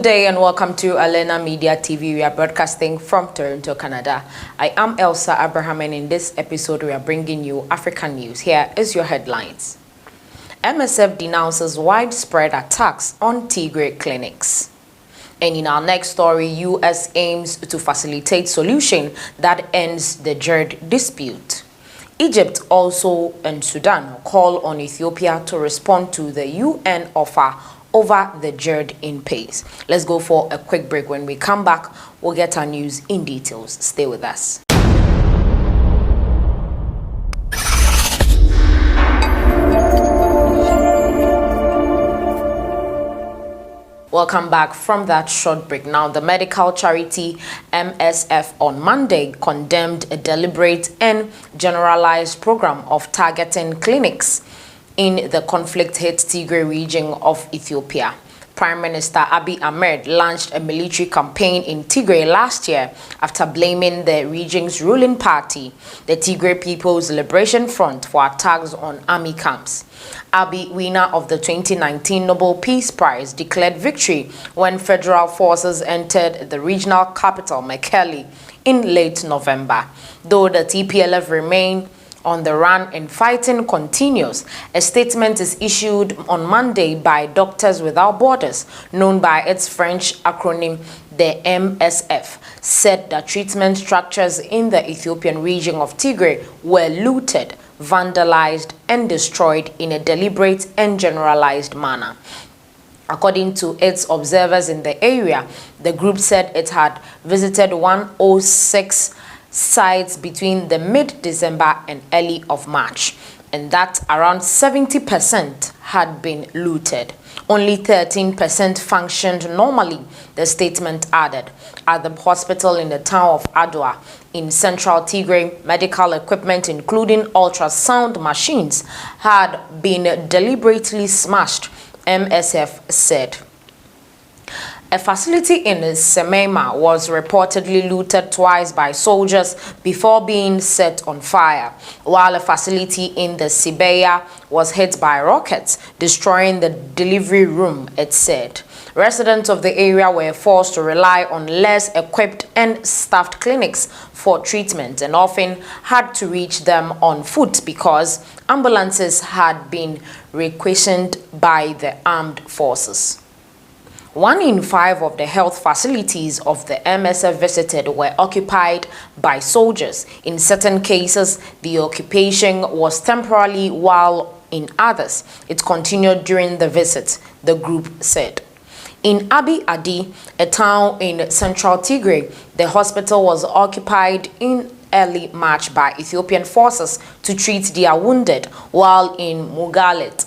day and welcome to Alena Media TV. We are broadcasting from Toronto, Canada. I am Elsa Abraham, and in this episode we are bringing you African news. Here is your headlines. MSF denounces widespread attacks on Tigray clinics. And in our next story, U.S. aims to facilitate solution that ends the GERD dispute. Egypt also and Sudan call on Ethiopia to respond to the UN offer over the GERD in pace. Let's go for a quick break. When we come back, we'll get our news in details. Stay with us. Welcome back from that short break. Now, the medical charity MSF on Monday condemned a deliberate and generalized program of targeting clinics in the conflict-hit Tigray region of Ethiopia. Prime Minister Abiy Ahmed launched a military campaign in Tigray last year after blaming the region's ruling party, the Tigray People's Liberation Front, for attacks on army camps. Abiy, winner of the 2019 Nobel Peace Prize, declared victory when federal forces entered the regional capital, Mekelle, in late November. Though the TPLF remain on the run and fighting continues, a statement is issued on Monday by Doctors Without Borders, known by its French acronym, the MSF, said that treatment structures in the Ethiopian region of Tigray were looted, vandalized, and destroyed in a deliberate and generalized manner. According to its observers in the area, the group said it had visited 106 sites between the mid-December and early of March, and that around 70% had been looted. Only 13% functioned normally, the statement added. At the hospital in the town of Adwa in central Tigray, medical equipment including ultrasound machines had been deliberately smashed, MSF said. A facility in Semema was reportedly looted twice by soldiers before being set on fire, while a facility in the Sibeya was hit by rockets, destroying the delivery room, it said. Residents of the area were forced to rely on less equipped and staffed clinics for treatment and often had to reach them on foot because ambulances had been requisitioned by the armed forces. 1 in 5 of the health facilities of the MSF visited were occupied by soldiers. In certain cases, the occupation was temporary, while in others, it continued during the visit, the group said. In Abiy Adi, a town in central Tigray, the hospital was occupied in early March by Ethiopian forces to treat their wounded, while in Mugalit,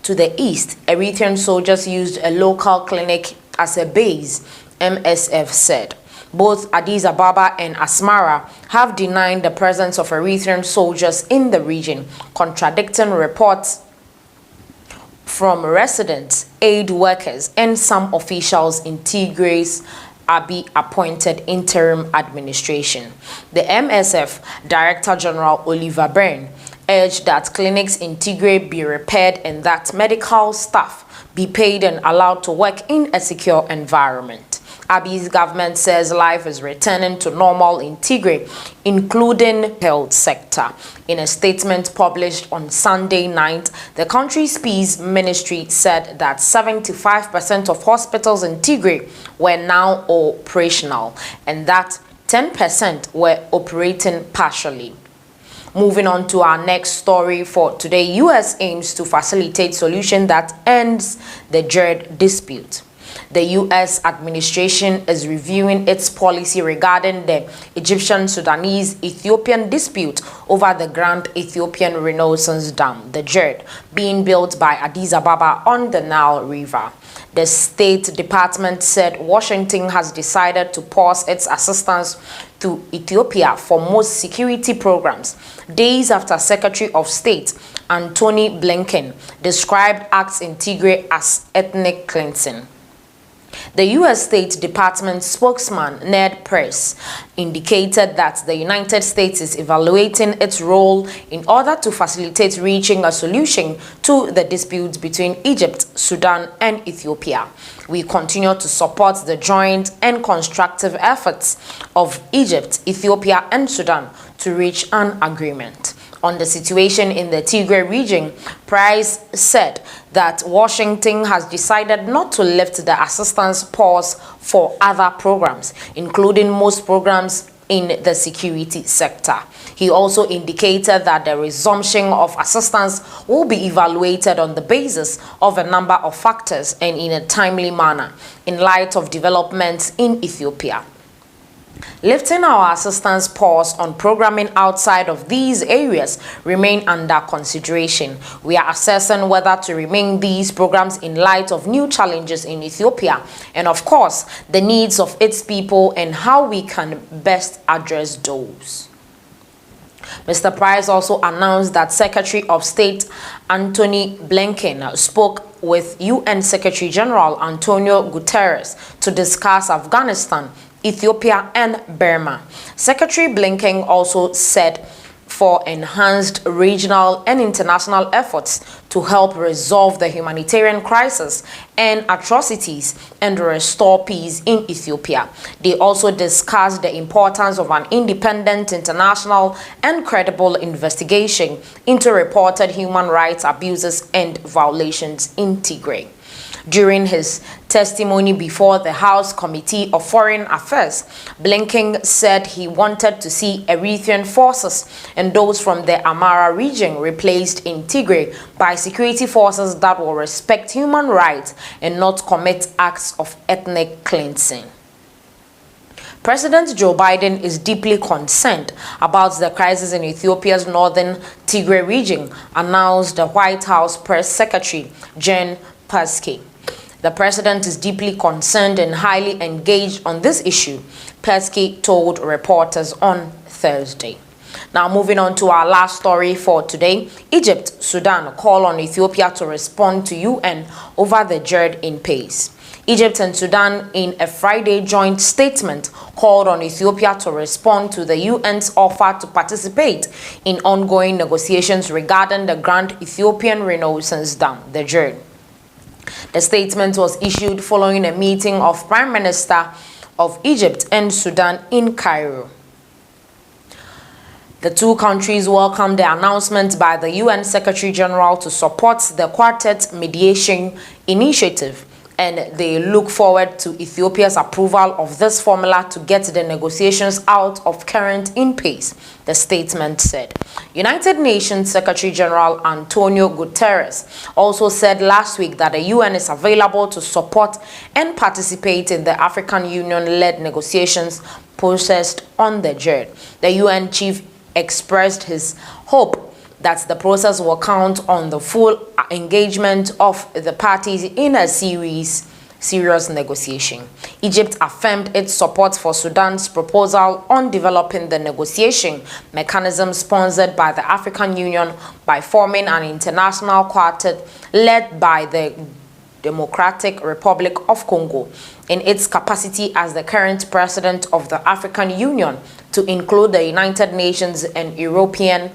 to the east, Eritrean soldiers used a local clinic as a base, MSF said. Both Addis Ababa and Asmara have denied the presence of Eritrean soldiers in the region, contradicting reports from residents, aid workers, and some officials in Tigray's Abiy-appointed interim administration. The MSF Director General Oliver Byrne urged that clinics in Tigray be repaired and that medical staff be paid and allowed to work in a secure environment. Abiy's government says life is returning to normal in Tigray, including health sector. In a statement published on Sunday night, the country's peace ministry said that 75% of hospitals in Tigray were now operational and that 10% were operating partially. Moving on to our next story for today, U.S. aims to facilitate solution that ends the GERD dispute. The U.S. administration is reviewing its policy regarding the Egyptian-Sudanese-Ethiopian dispute over the Grand Ethiopian Renaissance Dam, the GERD, being built by Addis Ababa on the Nile River. The State Department said Washington has decided to pause its assistance to Ethiopia for most security programs, days after Secretary of State Antony Blinken described acts in Tigray as ethnic cleansing. The U.S. State Department spokesman Ned Price indicated that the United States is evaluating its role in order to facilitate reaching a solution to the disputes between Egypt, Sudan, and Ethiopia. We continue to support the joint and constructive efforts of Egypt, Ethiopia, and Sudan to reach an agreement. On the situation in the Tigray region, Price said that Washington has decided not to lift the assistance pause for other programs, including most programs in the security sector. He also indicated that the resumption of assistance will be evaluated on the basis of a number of factors and in a timely manner in light of developments in Ethiopia. Lifting our assistance pause on programming outside of these areas remain under consideration. We are assessing whether to remain these programs in light of new challenges in Ethiopia and, of course, the needs of its people and how we can best address those. Mr. Price also announced that Secretary of State Antony Blinken spoke with UN Secretary General Antonio Guterres to discuss Afghanistan, Ethiopia, and Burma. Secretary Blinken also said for enhanced regional and international efforts to help resolve the humanitarian crisis and atrocities and restore peace in Ethiopia. They also discussed the importance of an independent, international, and credible investigation into reported human rights abuses and violations in Tigray. During his testimony before the House Committee of Foreign Affairs, Blinken said he wanted to see Eritrean forces and those from the Amhara region replaced in Tigray by security forces that will respect human rights and not commit acts of ethnic cleansing. President Joe Biden is deeply concerned about the crisis in Ethiopia's northern Tigray region, announced the White House Press Secretary Jen Psaki. The president is deeply concerned and highly engaged on this issue, Psaki told reporters on Thursday. Now moving on to our last story for today, Egypt, Sudan call on Ethiopia to respond to UN over the GERD in pace. Egypt and Sudan, in a Friday joint statement, called on Ethiopia to respond to the UN's offer to participate in ongoing negotiations regarding the Grand Ethiopian Renaissance Dam, the GERD. The statement was issued following a meeting of Prime Minister of Egypt and Sudan in Cairo. The two countries welcomed the announcement by the UN Secretary General to support the Quartet mediation initiative, and they look forward to Ethiopia's approval of this formula to get the negotiations out of current impasse, the statement said. United Nations Secretary General Antonio Guterres also said last week that the UN is available to support and participate in the African Union-led negotiations processed on the GERD. The UN chief expressed his hope that the process will count on the full engagement of the parties in a serious negotiation. Egypt affirmed its support for Sudan's proposal on developing the negotiation mechanism sponsored by the African Union by forming an international quartet led by the Democratic Republic of Congo in its capacity as the current president of the African Union, to include the United Nations and European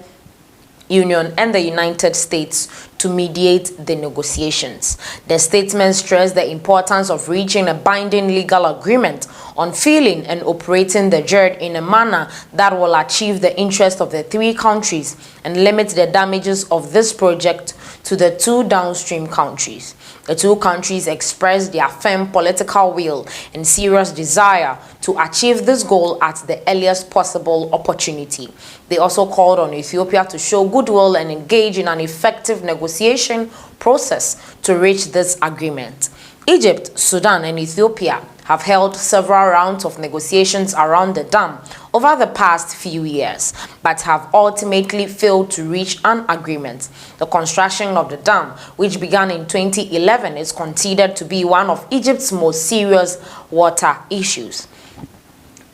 Union and the United States to mediate the negotiations. The statement stressed the importance of reaching a binding legal agreement on filling and operating the GERD in a manner that will achieve the interest of the three countries and limit the damages of this project to the two downstream countries. The two countries expressed their firm political will and serious desire to achieve this goal at the earliest possible opportunity. They also called on Ethiopia to show goodwill and engage in an effective negotiation process to reach this agreement. Egypt, Sudan, and Ethiopia have held several rounds of negotiations around the dam over the past few years, but have ultimately failed to reach an agreement. The construction of the dam, which began in 2011, is considered to be one of Egypt's most serious water issues.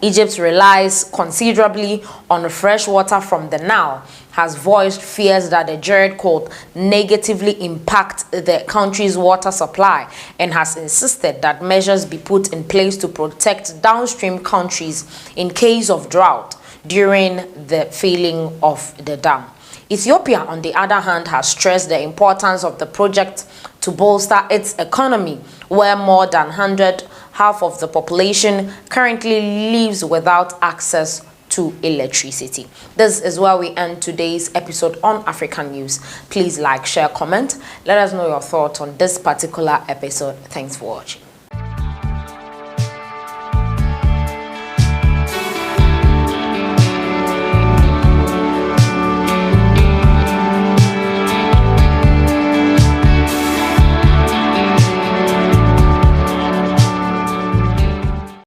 Egypt relies considerably on fresh water from the Nile, has voiced fears that the GERD could negatively impact the country's water supply, and has insisted that measures be put in place to protect downstream countries in case of drought during the filling of the dam. Ethiopia, on the other hand, has stressed the importance of the project to bolster its economy, where more than half of the population currently lives without access to electricity. This is where we end today's episode on African News. Please like, share, comment. Let us know your thoughts on this particular episode. Thanks for watching.